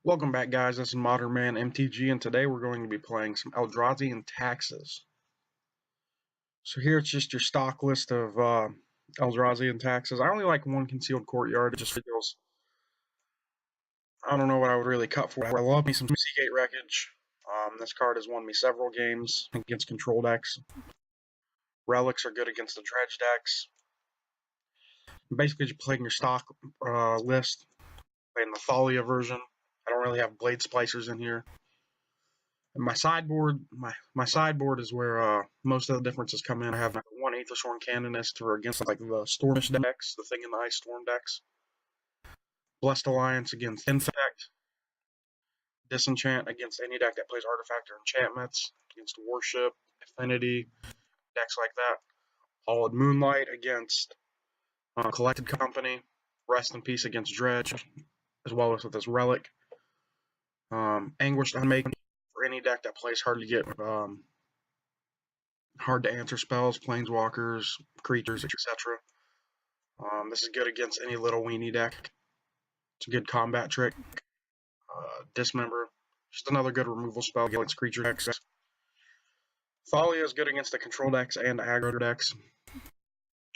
Welcome back, guys. This is Modern Man MTG, and today we're going to be playing some Eldrazi and Taxes. So here it's just your stock list of Eldrazi and Taxes. I only like one Concealed Courtyard. It just feels, I don't know what I would really cut for. I love me some Seagate Wreckage. This card has won me several games against control decks. Relics are good against the dredge decks. Basically, just playing your stock list, playing the Thalia version. I don't really have Blade Splicers in here. And my sideboard is where most of the differences come in. I have one Aethershorn Canonist for against like the Stormish decks, the Thing in the Ice Storm decks. Blessed Alliance against Infect. Disenchant against any deck that plays Artifact or Enchantments. Against Worship, Affinity, decks like that. Hollowed Moonlight against Collected Company. Rest in Peace against Dredge, as well as with this Relic. Anguished Unmaking for any deck that plays hard to get hard to answer spells, planeswalkers, creatures, etc. This is good against any little weenie deck. It's a good combat trick. Dismember, just another good removal spell against creature decks. Thalia is good against the control decks and aggro decks.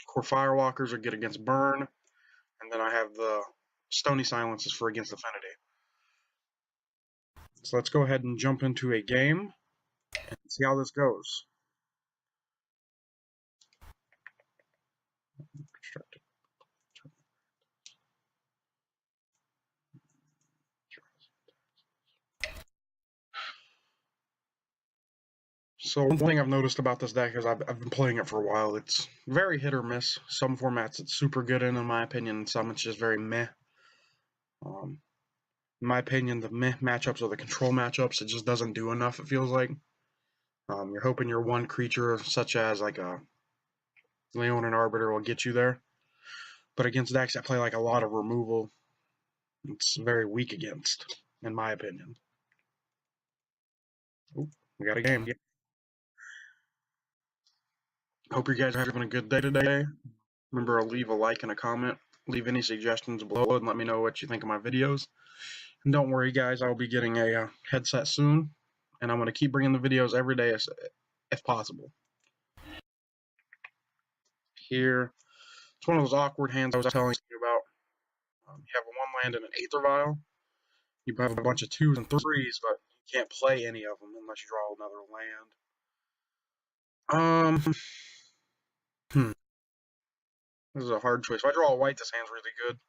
Core Firewalkers are good against burn. And then I have the Stony Silences for against Affinity. So let's go ahead and jump into a game and see how this goes. So one thing I've noticed about this deck is I've been playing it for a while. It's very hit or miss. Some formats it's super good in my opinion, and some it's just very meh. In my opinion, the meh matchups are the control matchups. It just doesn't do enough, it feels like. You're hoping your one creature, such as like a Leonin Arbiter, will get you there. But against decks that play like a lot of removal, it's very weak against, in my opinion. Ooh, we got a game. Hope you guys are having a good day today. Remember, I'll leave a like and a comment. Leave any suggestions below and let me know what you think of my videos. And don't worry, guys, I'll be getting a headset soon, and I'm going to keep bringing the videos every day if possible. Here, it's one of those awkward hands I was telling you about. You have a 1 land and an Aether Vial. You have a bunch of 2s and 3s, but you can't play any of them unless you draw another land. This is a hard choice. If I draw a white, this hand's really good.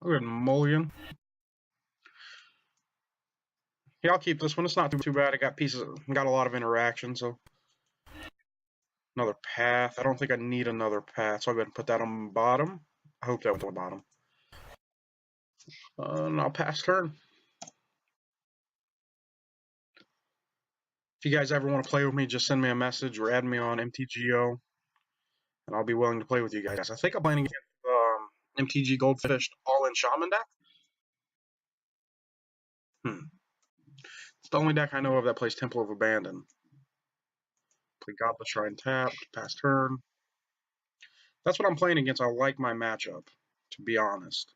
I'll go ahead and mulligan. Yeah, I'll keep this one. It's not too bad. It got pieces, got a lot of interaction, so. Another path. I don't think I need another path, so I'll go ahead and put that on the bottom. I hope that was on the bottom. And I'll pass turn. If you guys ever want to play with me, just send me a message or add me on MTGO, and I'll be willing to play with you guys. I think I'm playing against MTG Goldfish all-in Shaman deck. It's the only deck I know of that plays Temple of Abandon. Play Goblet Shrine tapped, pass turn. That's what I'm playing against. I like my matchup, to be honest.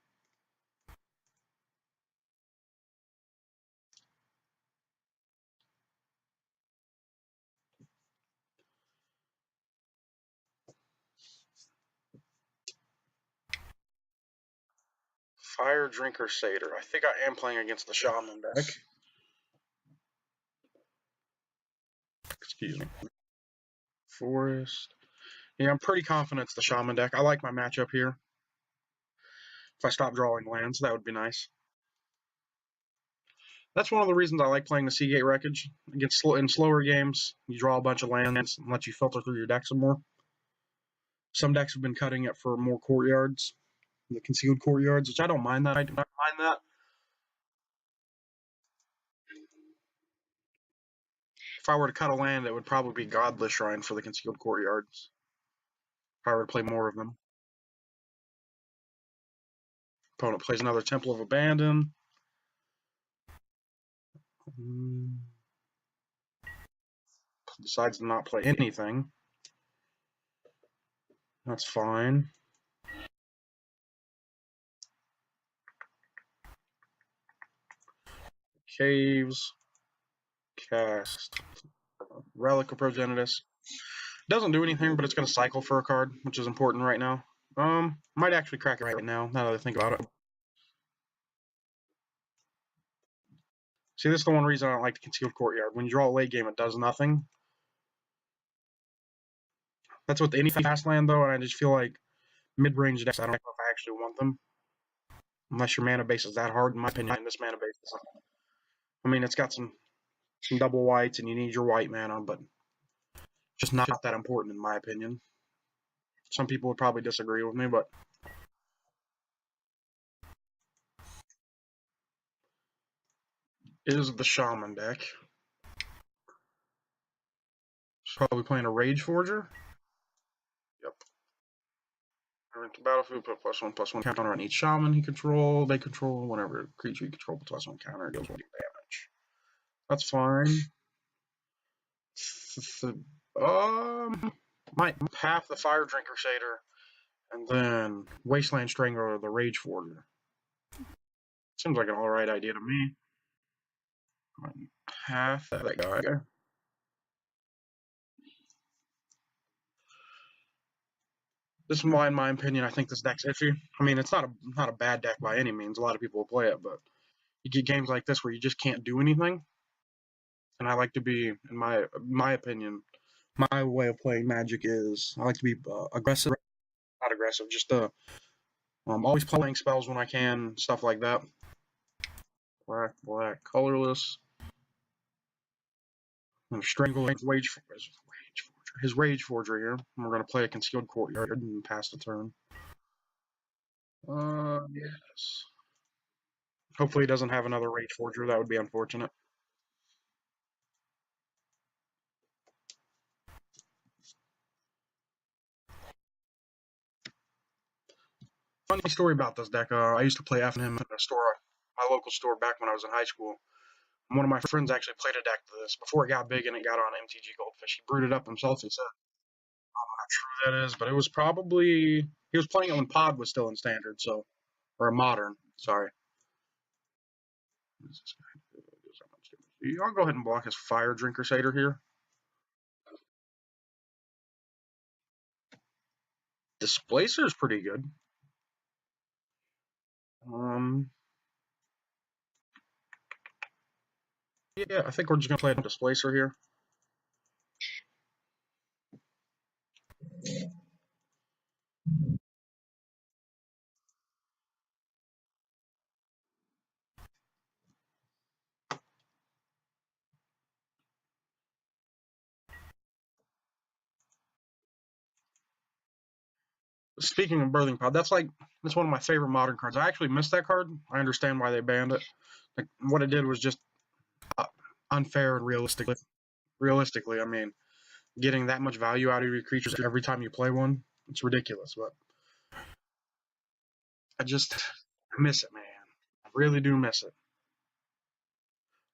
Fire Drinker Satyr. I think I am playing against the Shaman deck. Excuse me. Forest. Yeah, I'm pretty confident it's the Shaman deck. I like my matchup here. If I stop drawing lands, that would be nice. That's one of the reasons I like playing the Seagate Wreckage. In slower games, you draw a bunch of lands and let you filter through your deck some more. Some decks have been cutting it for more courtyards, the concealed courtyards, which I don't mind that. I don't mind that. If I were to cut a land, it would probably be Godless Shrine for the concealed courtyards. If I were to play more of them. Opponent plays another Temple of Abandon. Decides to not play anything. That's fine. Caves. Cast. Relic of Progenitus. Doesn't do anything, but it's going to cycle for a card, which is important right now. Might actually crack it right now that I think about it. See, this is the one reason I don't like the Concealed Courtyard. When you draw a late game, it does nothing. That's with any fast land, though, and I just feel like mid-range decks, I don't know if I actually want them. Unless your mana base is that hard, in my opinion. This mana base is, I mean, it's got some double whites, and you need your white mana, but just not that important, in my opinion. Some people would probably disagree with me, but it is the Shaman deck. Probably playing a Rage Forger. Yep. Enter battlefield, put +1/+1 counter on each shaman they control, whenever creature you control puts +1 counter, it deals 1 damage. That's fine. Might half the Fire Drink Crusader, and then Wasteland Strangler or the Rage Forger. Seems like an alright idea to me. Half that guy. This is why, in my opinion, I think this deck's iffy. I mean, it's not a bad deck by any means. A lot of people will play it, but you get games like this where you just can't do anything. And I like to be, in my opinion, my way of playing Magic is I like to be aggressive, not aggressive, just always playing spells when I can, stuff like that. Black, colorless, and strangle his Rage Forger here. And we're gonna play a Concealed Courtyard and pass the turn. Yes. Hopefully he doesn't have another Rage Forger. That would be unfortunate. Funny story about this deck. I used to play FNM at a store, my local store, back when I was in high school. And one of my friends actually played a deck of this before it got big and it got on MTG Goldfish. He brewed it up himself. He said, "I'm not sure who that is, but it was probably he was playing it when Pod was still in Standard, so or Modern. Sorry." I'll go ahead and block his Fire Drink Crusader here. Displacer is pretty good. Yeah, I think we're just gonna play a Displacer here. Speaking of Birthing Pod, that's one of my favorite Modern cards. I actually missed that card. I understand why they banned it. Like, what it did was just unfair and realistically. Realistically, I mean, getting that much value out of your creatures every time you play one, it's ridiculous. But I miss it, man. I really do miss it.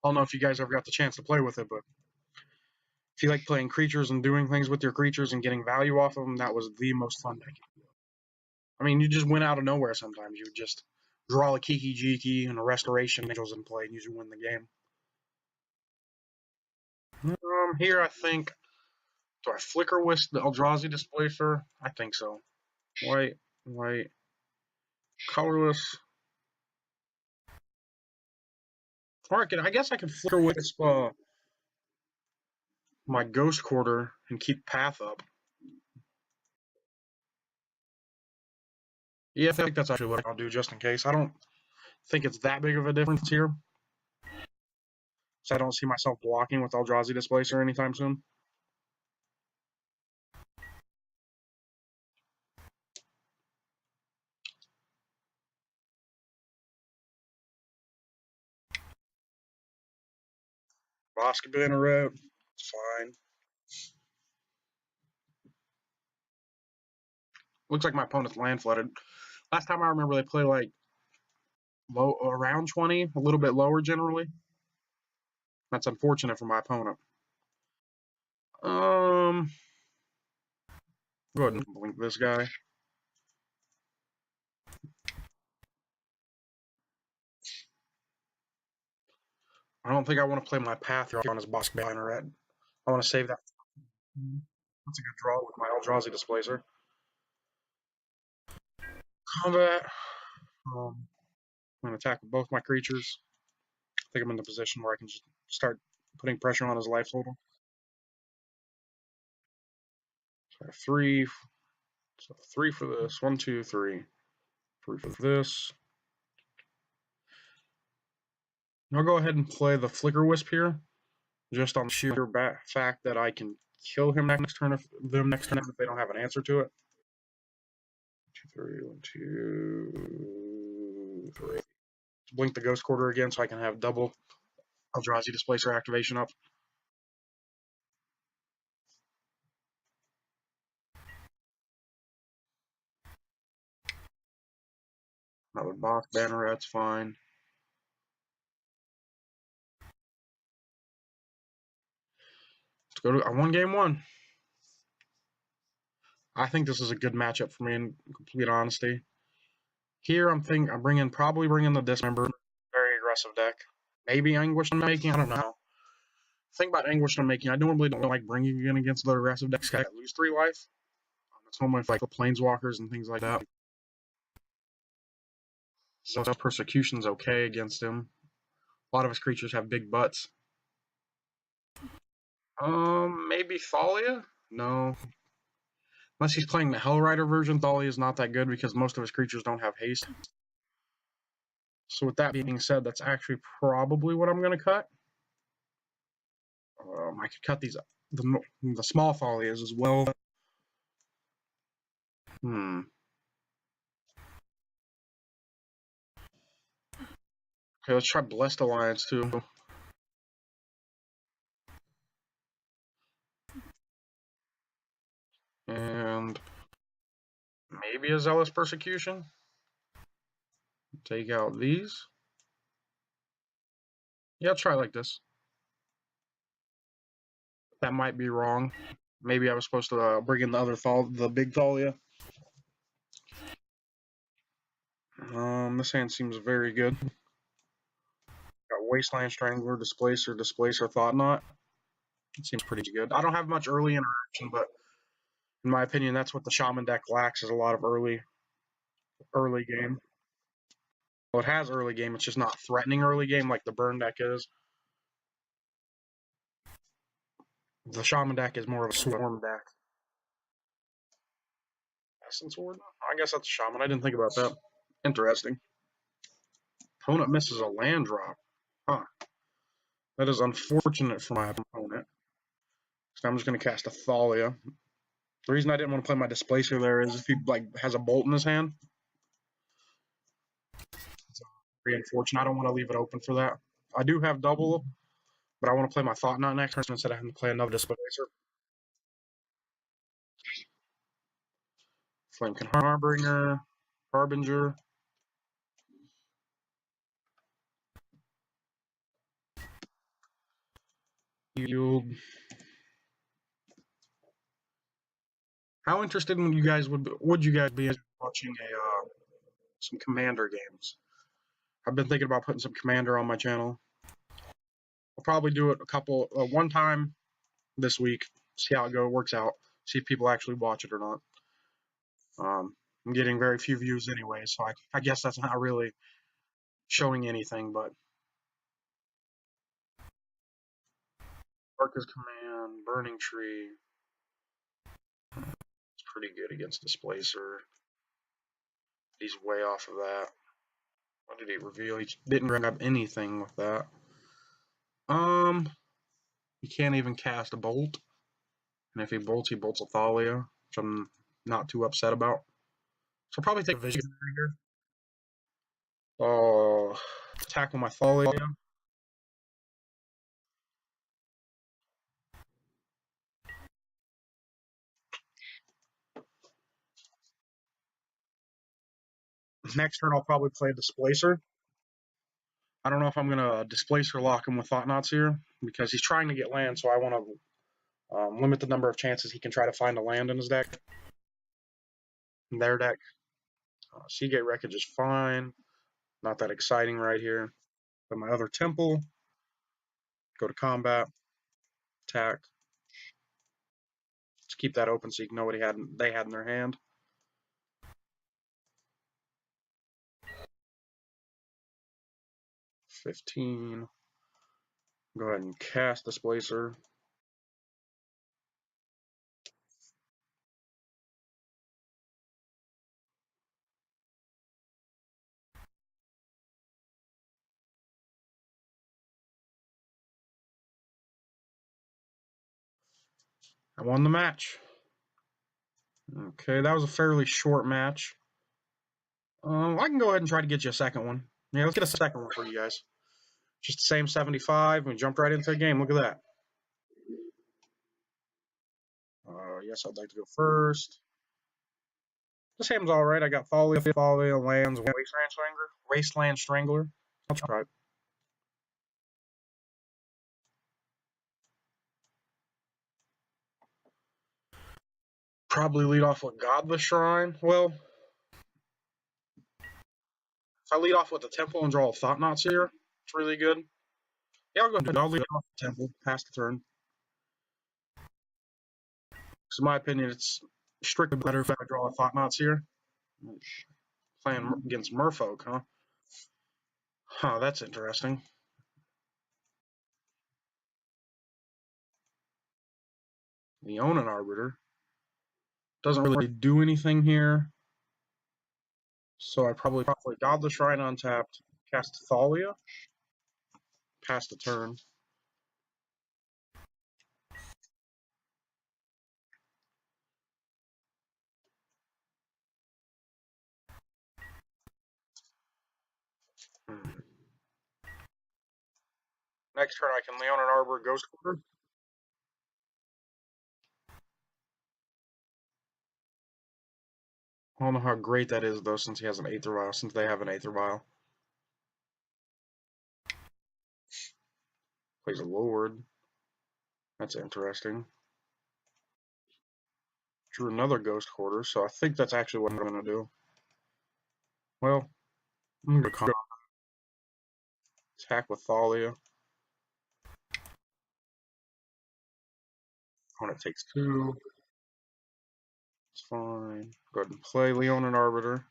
I don't know if you guys ever got the chance to play with it, but if you like playing creatures and doing things with your creatures and getting value off of them, that was the most fun deck. I mean, you just went out of nowhere sometimes. You would just draw a Kiki Jiki and a Restoration Angels in play and usually win the game. Here I think, do I Flicker Wisp the Eldrazi Displacer? I think so. White, colorless. Or I guess I can Flicker Wisp my Ghost Quarter and keep Path up. Yeah, I think that's actually what I'll do just in case. I don't think it's that big of a difference here. So I don't see myself blocking with Eldrazi Displacer anytime soon. Bosk Banneret, it's fine. Looks like my opponent's land flooded. Last time I remember they play like low around 20, a little bit lower generally. That's unfortunate for my opponent. Go ahead and blink this guy. I don't think I want to play my Path on his boss banner. I want to save that. That's a good draw with my Eldrazi Displacer. Combat. I'm going to attack with both my creatures. I think I'm in the position where I can just start putting pressure on his life total. So I have 3. So 3 for this. 1, 2, 3. 3 for this. I'll go ahead and play the Flicker Wisp here, just on the sheer fact that I can kill him next turn if they don't have an answer to it. 2, 3, 1, 2, 3. Blink the Ghost Quarter again so I can have double Eldrazi Displacer activation up. Another boss banner, that's fine. Let's go to I won game 1. I think this is a good matchup for me in complete honesty. Here I'm probably bringing the Dismember, very aggressive deck. Maybe Anguished Unmaking, I don't know. Thing about Anguished Unmaking, I normally don't like bringing it against the aggressive decks. I lose 3 life. It's normally like the Planeswalkers and things like that. So Persecution's okay against him. A lot of his creatures have big butts. Maybe Thalia? No. Unless he's playing the Hellrider version, Thalia is not that good because most of his creatures don't have haste. So with that being said, that's actually probably what I'm going to cut. I could cut these the small Thalias as well. Okay, let's try Blessed Alliance too. And maybe a Zealous Persecution. Take out these. Yeah, I'll try like this. That might be wrong. Maybe I was supposed to bring in the other the big Thalia. This hand seems very good. Got Wasteland Strangler, Displacer, Thought Knot. It seems pretty good. I don't have much early interaction, but in my opinion, that's what the Shaman deck lacks, is a lot of early game. Well, it has early game, it's just not threatening early game like the Burn deck is. The Shaman deck is more of a Swarm deck. Essence Ward? I guess that's a Shaman. I didn't think about that. Interesting. Opponent misses a land drop. Huh. That is unfortunate for my opponent. So I'm just going to cast a Thalia. The reason I didn't want to play my Displacer there is if he has a Bolt in his hand. It's very unfortunate. I don't want to leave it open for that. I do have double, but I want to play my Thought Knot next turn instead of having to play another Displacer. Flamekin Harbinger. Yield. How interested would you guys be in watching some Commander games? I've been thinking about putting some Commander on my channel. I'll probably do it one time this week. See how it works out. See if people actually watch it or not. I'm getting very few views anyway, so I guess that's not really showing anything. But Arca's Command, Burning Tree. It's pretty good against Displacer. He's way off of that. What did he reveal? He didn't grab anything with that. He can't even cast a Bolt. And if he bolts a Thalia, which I'm not too upset about. So I'll probably take a Visionary here. Tackle my Thalia. Next turn, I'll probably play Displacer. I don't know if I'm going to Displacer lock him with Thought Knots here, because he's trying to get land, so I want to limit the number of chances he can try to find a land in his deck. In their deck. Seagate Wreckage is fine. Not that exciting right here. But my other Temple. Go to combat, attack. Let's keep that open so you can know what they had in their hand. $15. Go ahead and cast Displacer. I won the match. Okay, that was a fairly short match. I can go ahead and try to get you a second one. Yeah, let's get a second one for you guys. Just the same 75. We jumped right into the game. Look at that. Yes, I'd like to go first. This hand's all right. I got Thalia, Lands, Wasteland Strangler. I'll try it. Probably lead off with Godless Shrine. Well, if I lead off with the Temple and draw a Thought Knot here, it's really good. Yeah, I'll go ahead. I'll lead off the Temple, pass the turn. So in my opinion, it's strictly better if I draw a Thought Knots here. Playing against Merfolk, huh? Huh, that's interesting. The Onan Arbiter doesn't really do anything here. So I probably Godless Shrine untapped, cast Thalia, pass the turn. Next turn I can Leonin Arbor Ghost Quarter. I don't know how great that is though, since he has an Aether Vial, since they have an Aether Vial. Plays a Lord. That's interesting. Drew another Ghost Quarter, so I think that's actually what I'm going to do. Well, I'm going to attack with Thalia. Opponent takes 2. It's fine. Go ahead and play Leonin Arbiter.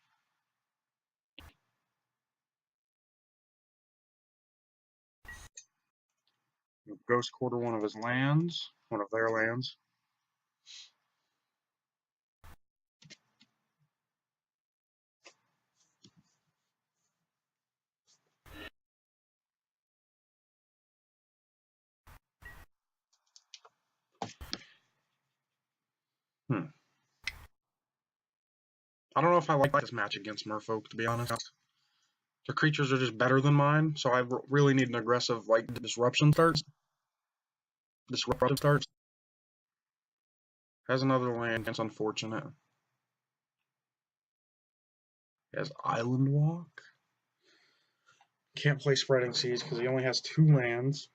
Ghost Quarter one of his lands, one of their lands. I don't know if I like this match against Merfolk, to be honest. Their creatures are just better than mine, so I really need an aggressive, disruptive start. Has another land, it's unfortunate. He has Island Walk. Can't play Spreading Seas because he only has 2 lands.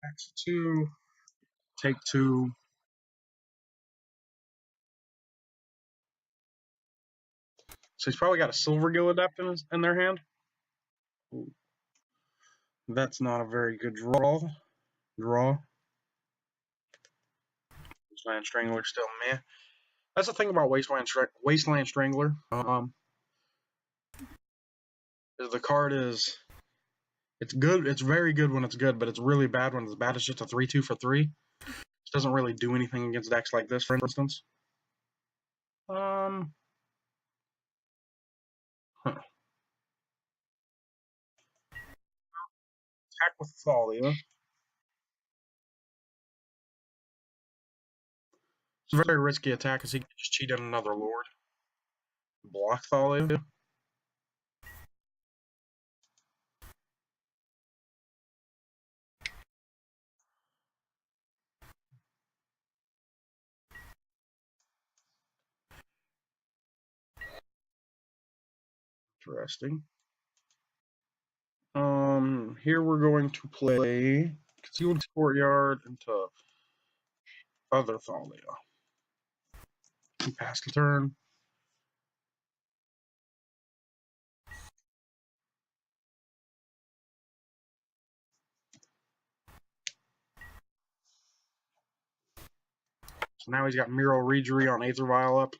Tax 2, take 2. So he's probably got a Silvergill Adept in their hand. Ooh. That's not a very good draw. Wasteland Strangler still meh. That's the thing about Wasteland Strangler. Is the card is it's good. It's very good when it's good, but it's really bad when it's bad. It's just a 3/2 for 3. It doesn't really do anything against decks like this, for instance. Attack with Thalia. It's a very risky attack because he can just cheat on another Lord. Block Thalia. Interesting. Here we're going to play Concealed Courtyard into other Thalia. Pass the turn. So now he's got Miro Regery on Aether Vial up.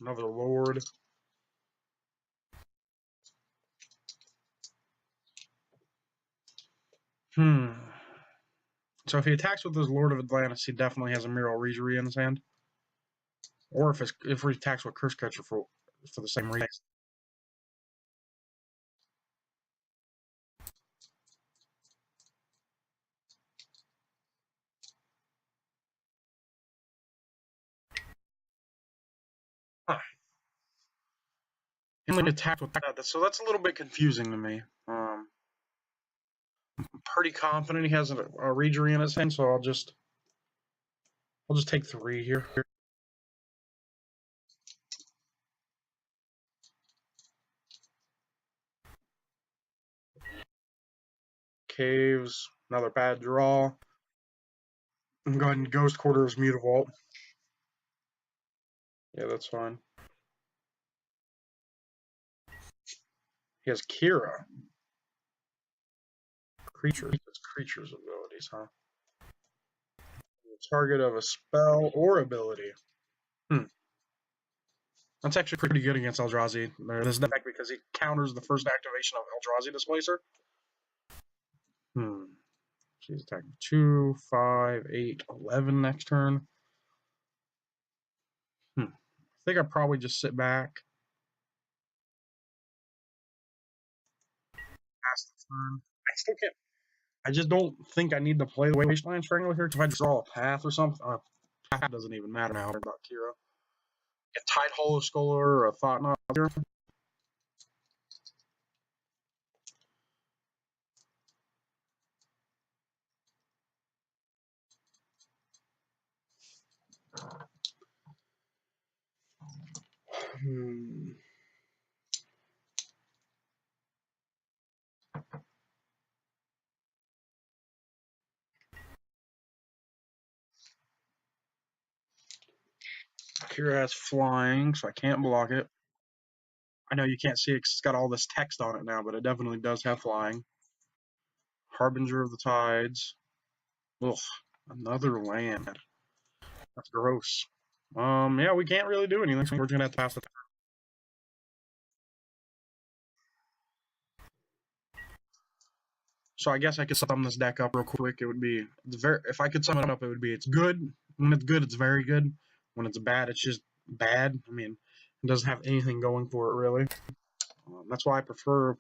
Another Lord. So if he attacks with his Lord of Atlantis, he definitely has a Miro Regery in his hand. Or if he attacks with Curse Catcher for the same reason. Huh. He only attacked with that, so that's a little bit confusing to me. I'm pretty confident he has a Regery in his hand, so I'll just take 3 here. Caves, another bad draw. I'm going to go ahead and Ghost Quarters Mutavault. Yeah, that's fine. He has Kira. Creatures. It's creatures abilities, huh? Target of a spell or ability. That's actually pretty good against Eldrazi. This deck because he counters the first activation of Eldrazi Displacer. She's attacking 2, 5, 8, 11 next turn. I think I'd probably just sit back. Pass the turn. I still can't. I just don't think I need to play the Wasteland Strangler here because if I draw a path or something, path doesn't even matter now about Kira. A Tide Hollow Scholar or a Thought Knot here. Kira has flying, so I can't block it. I know you can't see it because it's got all this text on it now, but it definitely does have flying. Harbinger of the Tides. Ugh, another land. That's gross. Yeah, we can't really do anything, so we're gonna have to pass the turn. So I guess I could sum this deck up real quick. It would be if I could sum it up, it would be it's good. When it's good, it's very good. When it's bad, it's just bad. I mean, it doesn't have anything going for it really. That's why I prefer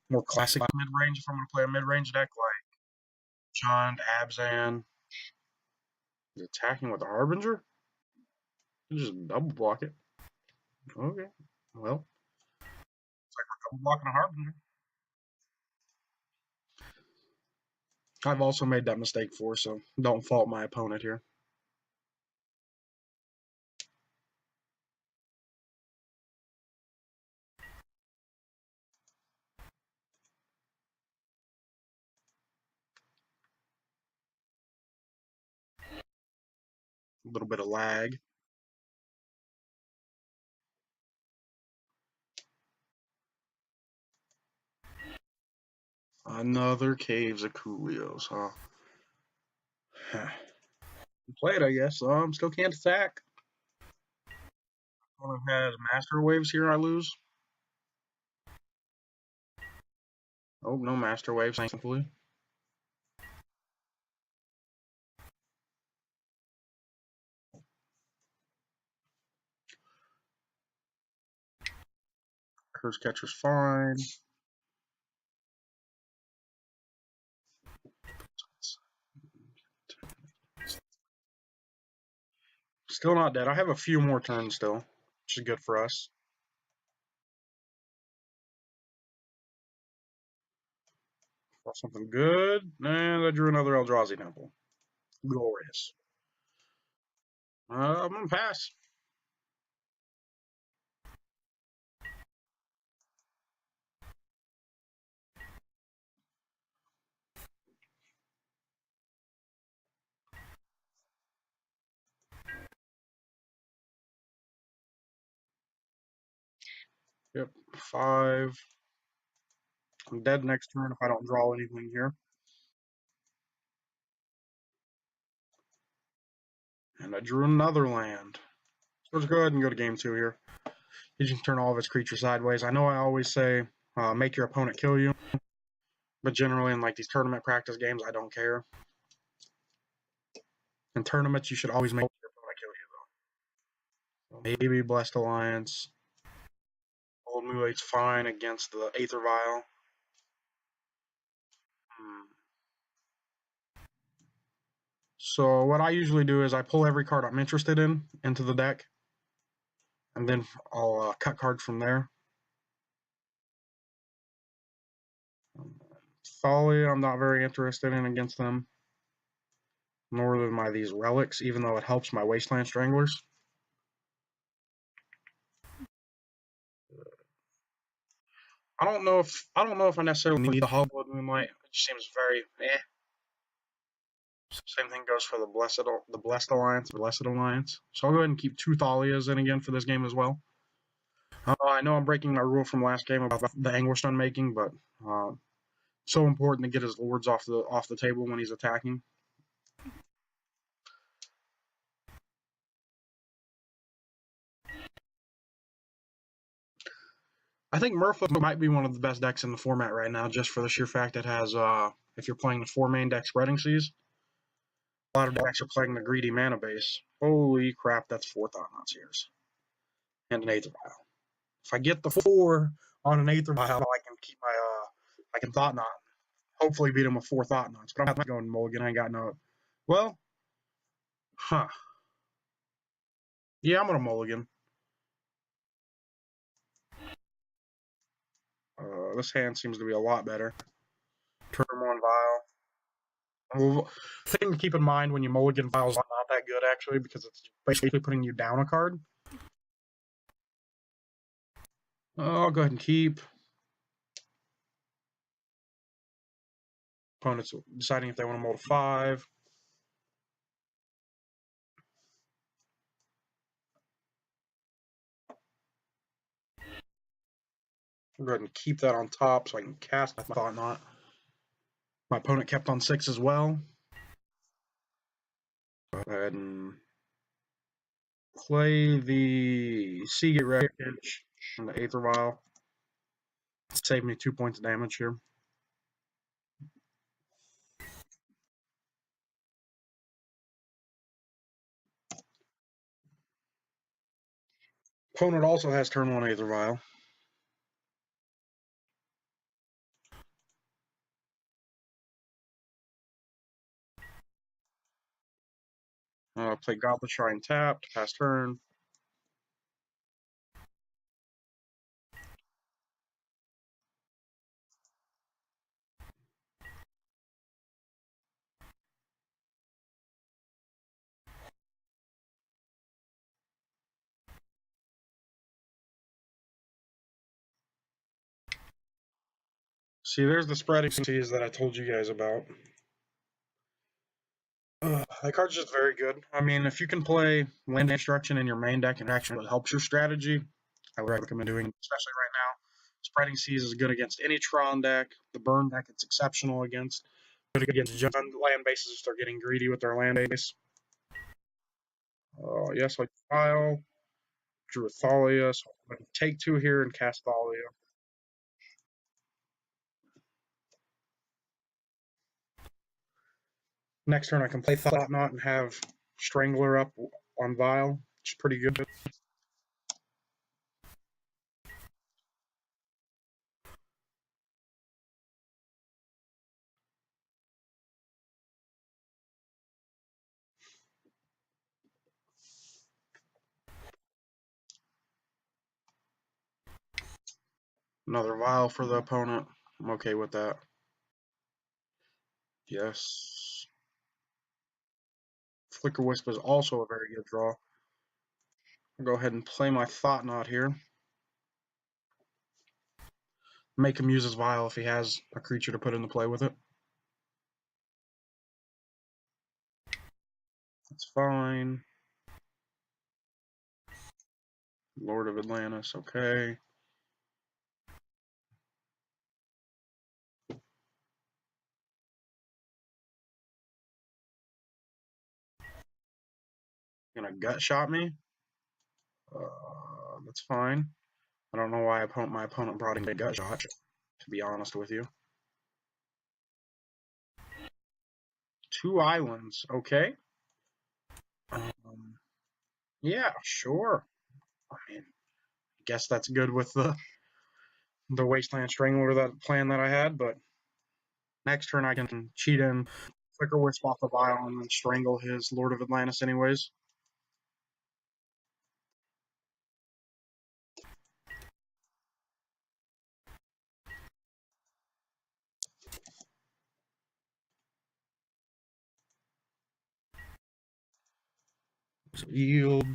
more classic mid range if I'm gonna play a mid range deck like Jund, Abzan. He's attacking with the Harbinger. You just double block it. Okay. Well, it's like we're double blocking a Harbinger. I've also made that mistake before, so don't fault my opponent here. A little bit of lag. Another Caves of Coolios, huh? Play it, I guess. Still can't attack. One has Master Waves here, I lose. Oh, no Master Waves, thankfully. Curse Catcher's fine. Still not dead. I have a few more turns still, which is good for us. Got something good. And I drew another Eldrazi Temple. Glorious. I'm going to pass. Yep. 5. I'm dead next turn if I don't draw anything here. And I drew another land. So let's go ahead and go to game 2 here. He can turn all of his creatures sideways. I know I always say make your opponent kill you, but generally in like these tournament practice games, I don't care. In tournaments, you should always make your opponent kill you, though. So maybe Blessed Alliance. Old Mulate's fine against the Aether Vial. So what I usually do is I pull every card I'm interested in into the deck, and then I'll cut cards from there. Thalia, I'm not very interested in against them, nor am I these relics, even though it helps my Wasteland Stranglers. I don't know if I necessarily need the Hollow Moonlight. It just seems very eh. Same thing goes for the Blessed Alliance. So I'll go ahead and keep 2 Thalias in again for this game as well. I know I'm breaking my rule from last game about the Anguished Unmaking, but so important to get his lords off the table when he's attacking. I think Murphy might be one of the best decks in the format right now, just for the sheer fact it has, if you're playing the 4 main deck Spreading Seas, a lot of decks are playing the greedy mana base. Holy crap, that's 4 Thought-Knot Seers. And an Aether Vial. If I get the 4 on an Aether Vial, I can keep my, I can Thought-Knot. Hopefully beat him with 4 Thought-Knots, but I'm not going mulligan, I ain't got no, well, yeah, I'm gonna mulligan. This hand seems to be a lot better. Turn 1 Vial. Thing to keep in mind when you mulligan Vial's not that good, actually, because it's basically putting you down a card. I'll go ahead and keep. Opponents deciding if they want to mold a 5. I'll go ahead and keep that on top so I can cast my Thought-Knot. My opponent kept on 6 as well. Go ahead and play the Seagate Wreckage and the Aether Vial. Save me 2 points of damage here. Opponent also has turn 1 Aether Vial. Play Goblet Shrine tapped, pass turn. See, there's the Spreading Seas that I told you guys about. That card's just very good. I mean, if you can play land destruction in your main deck and it actually helps your strategy, I would recommend doing it, especially right now. Spreading Seas is good against any Tron deck. The burn deck, it's exceptional against. Good against just land bases if they're getting greedy with their land base. Yes, like File. Drew a Thalia, so I'm going to take 2 here and cast Thalia. Next turn, I can play Thought-Knot and have Strangler up on Vial, which is pretty good. Another Vial for the opponent. I'm okay with that. Yes. Flicker Wisp is also a very good draw. I'll go ahead and play my Thought-Knot here. Make him use his Vial if he has a creature to put into play with it. That's fine. Lord of Atlantis, okay. Gonna gut shot me. That's fine. I don't know why my opponent brought in a gut shot, to be honest with you. 2 islands, okay. Yeah, sure. I mean, guess that's good with the Wasteland Strangler plan that I had, but next turn I can cheat in, Flicker Wisp off the Vial, and then strangle his Lord of Atlantis anyways. So yield.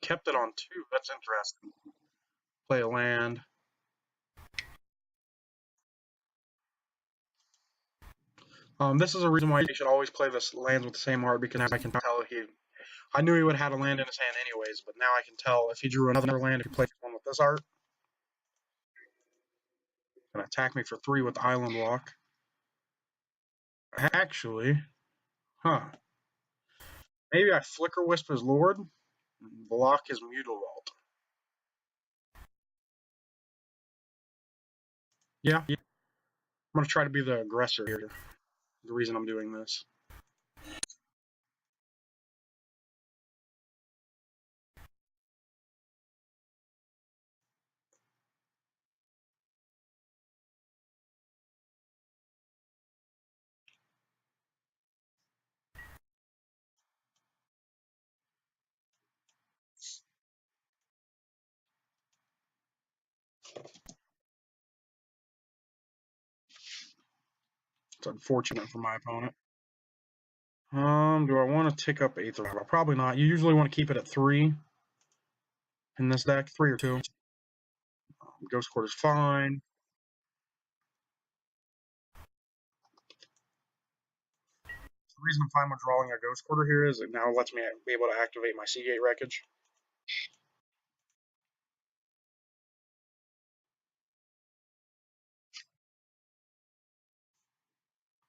Kept it on 2. That's interesting. Play a land. This is a reason why you should always play this lands with the same art, because I can tell I knew he would have had a land in his hand anyways, but now I can tell if he drew another land, if he played one with this art, and attack me for 3 with Island Walk. Actually, maybe I Flicker Wisp his Lord, and block his Mutavault. Yeah, I'm going to try to be the aggressor here. The reason I'm doing this. It's unfortunate for my opponent. Do I want to tick up Aether? Probably not. You usually want to keep it at 3 in this deck, 3 or 2. Ghost Quarter's fine. The reason I'm fine with drawing a Ghost Quarter here is it now lets me be able to activate my Seagate Wreckage.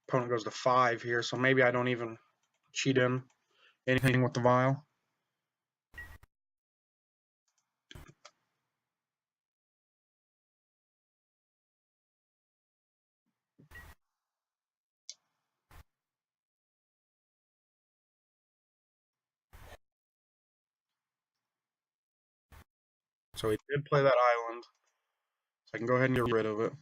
Opponent goes to 5 here, so maybe I don't even cheat in anything with the Vial. So he did play that island, so I can go ahead and get rid of it.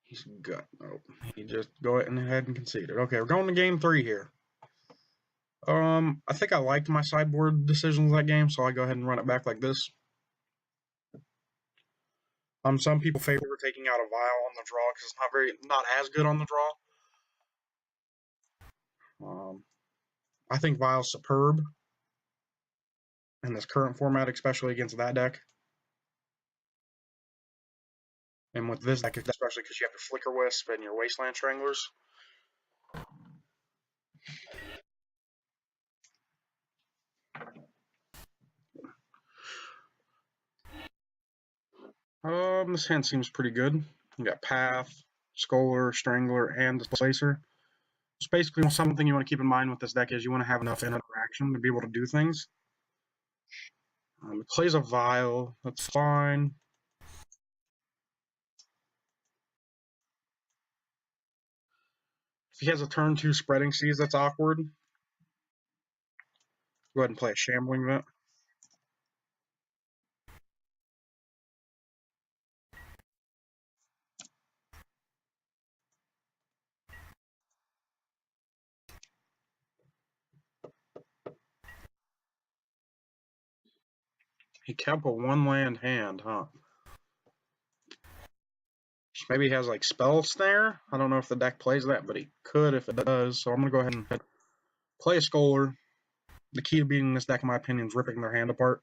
He's gut. Oh, he just go ahead and conceded. Okay, we're going to game 3 here. I think I liked my sideboard decisions that game, so I go ahead and run it back like this. Some people favor taking out a Vial on the draw because it's not as good on the draw. I think Vial's superb in this current format, especially against that deck. And with this deck, especially because you have your Flicker Wisp and your Wasteland Stranglers. This hand seems pretty good. You got Path, Scholar, Strangler, and Displacer. It's basically something you want to keep in mind with this deck is you want to have enough interaction to be able to do things. It plays a Vial, that's fine. If he has a turn 2 Spreading Seas, that's awkward. Go ahead and play a Shambling Vent. He kept a 1-land hand, huh? Maybe he has like Spell Snare. I don't know if the deck plays that, but he could if it does. So I'm going to go ahead and play a Scholar. The key to beating this deck, in my opinion, is ripping their hand apart.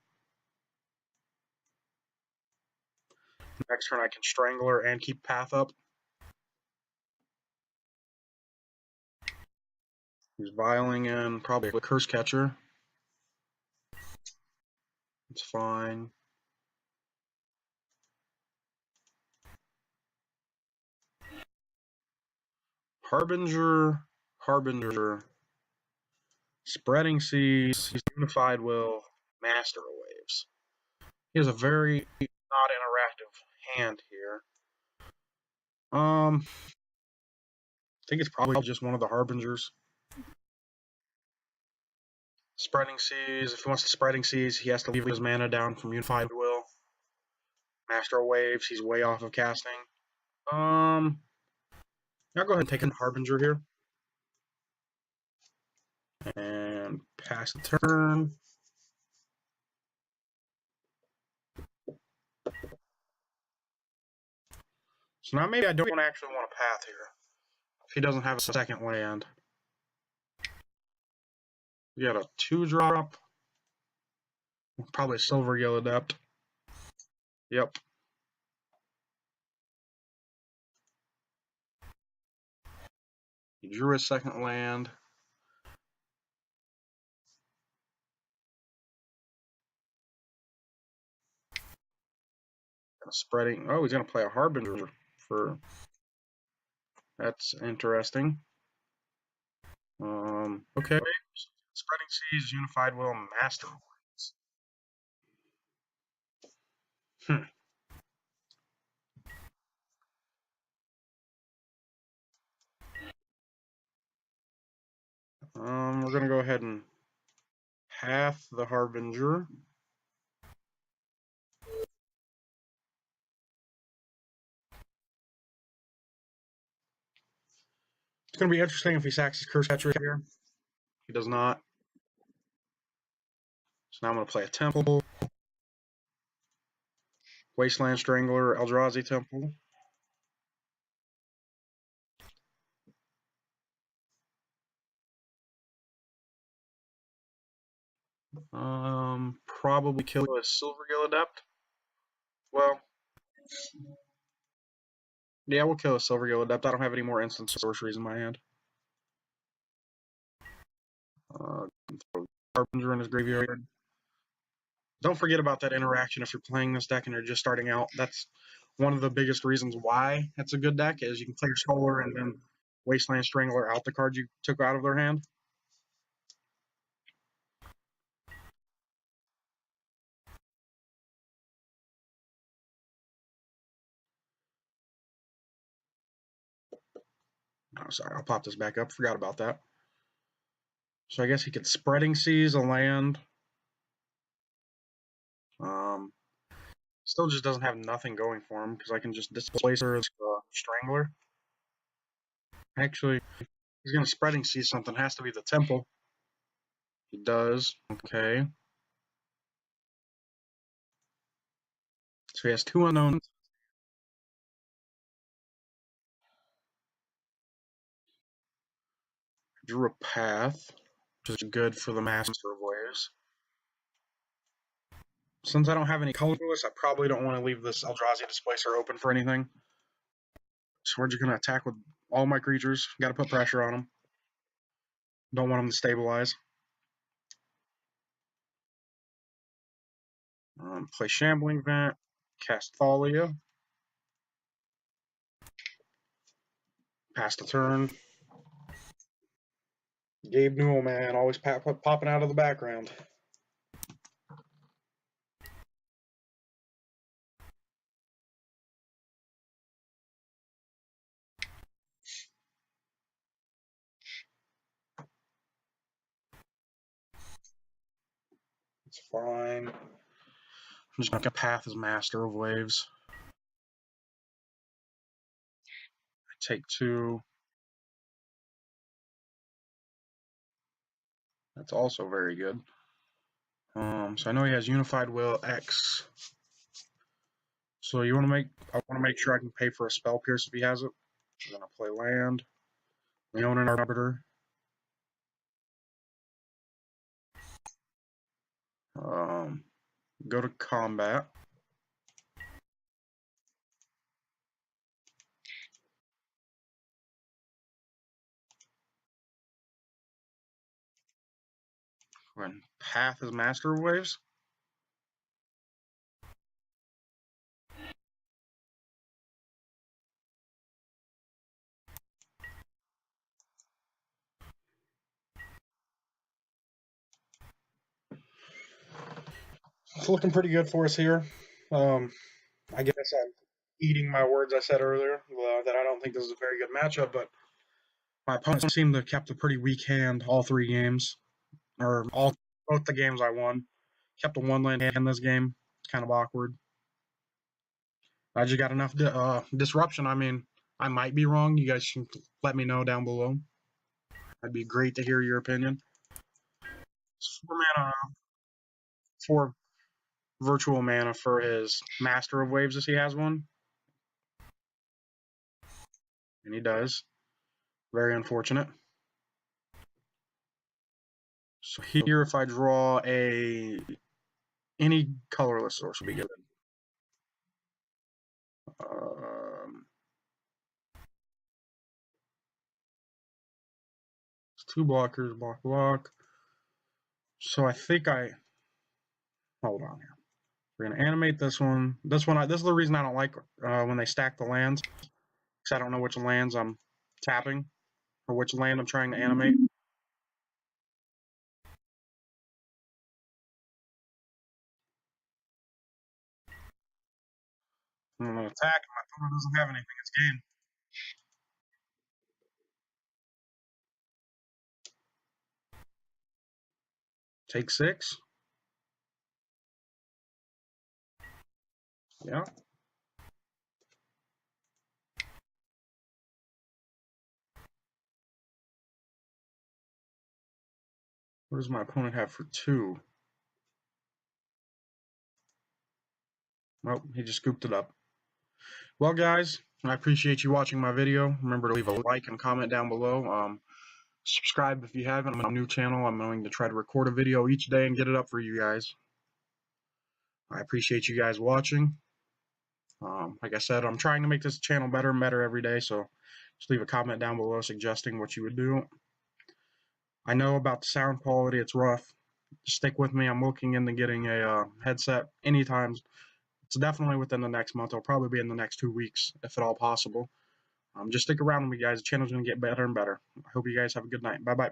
Next turn I can Strangler and keep Path up. He's Vialing in probably a Curse Catcher. It's fine. Harbinger, Harbinger, Spreading Seas, Unified Will, Master Waves. He has a very not interactive hand here. I think it's probably just one of the Harbingers. Spreading Seas. If he wants to Spreading Seas, he has to leave his mana down from Unified Will. Master Waves, he's way off of casting. I'll go ahead and take a Harbinger here. And pass the turn. So now maybe I don't actually want a path here. If he doesn't have a second land. We got a 2-drop. Probably a Silvergill Adept. Yep. He drew his second land. Spreading. Oh, he's going to play a Harbinger for. That's interesting. Okay. Spreading Seas, Unified Will, Master Waves. We're going to go ahead and path the Harbinger. It's going to be interesting if he sacks his Curse Catcher here. He does not. So now I'm going to play a Temple. Wasteland Strangler, Eldrazi Temple. Probably kill a Silvergill Adept. Well, yeah, we'll kill a Silvergill Adept. I don't have any more instant sorceries in my hand. Throw Harbinger in his graveyard. Don't forget about that interaction if you're playing this deck and you're just starting out. That's one of the biggest reasons why it's a good deck, is you can play your Solar and then Wasteland Strangler out the card you took out of their hand. Oh, sorry, I'll pop this back up. Forgot about that. So I guess he could Spreading Seas a land. Still just doesn't have nothing going for him because I can just displace her as Strangler. Actually, he's going to Spreading Seas something. Has to be the Temple. He does. Okay. So he has 2 unknowns. Drew a path, which is good for the Master of Waves. Since I don't have any colorless, I probably don't want to leave this Eldrazi Displacer open for anything. So we're just going to attack with all my creatures. Got to put pressure on them. Don't want them to stabilize. Play Shambling Vent, cast Thalia. Pass the turn. Gabe Newell, man, always popping out of the background. It's fine. I'm just going to path as Master of Waves. I take 2. That's also very good. So I know he has Unified Will X. So you want to I want to make sure I can pay for a Spell Pierce if he has it. I'm gonna play land. Leonin Arbiter. Go to combat. When path is Master of Waves. It's looking pretty good for us here. I guess I'm eating my words I said earlier that I don't think this is a very good matchup, but my opponents seem to have kept a pretty weak hand all 3 games, or both the games I won. Kept a 1-land hand this game. It's kind of awkward. I just got enough disruption. I mean, I might be wrong. You guys can let me know down below. That'd be great to hear your opinion. 4 mana, 4 virtual mana for his Master of Waves if he has one. And he does. Very unfortunate. So here, if I draw any colorless source will be good. It's 2 blockers, block. So I think hold on here. We're gonna animate this one. This is the reason I don't like when they stack the lands, because I don't know which lands I'm tapping or which land I'm trying to animate. I'm gonna attack. My opponent doesn't have anything. It's game. Take 6. Yeah. What does my opponent have for 2? Well, he just scooped it up. Well, guys, I appreciate you watching my video. Remember to leave a like and comment down below. Subscribe if you haven't. I'm on a new channel. I'm going to try to record a video each day and get it up for you guys. I appreciate you guys watching. Like I said, I'm trying to make this channel better and better every day, so just leave a comment down below suggesting what you would do. I know about the sound quality, it's rough. Stick with me. I'm looking into getting a headset anytime. It's definitely within the next month. It'll probably be in the next 2 weeks, if at all possible. Just stick around with me, guys. The channel's going to get better and better. I hope you guys have a good night. Bye-bye.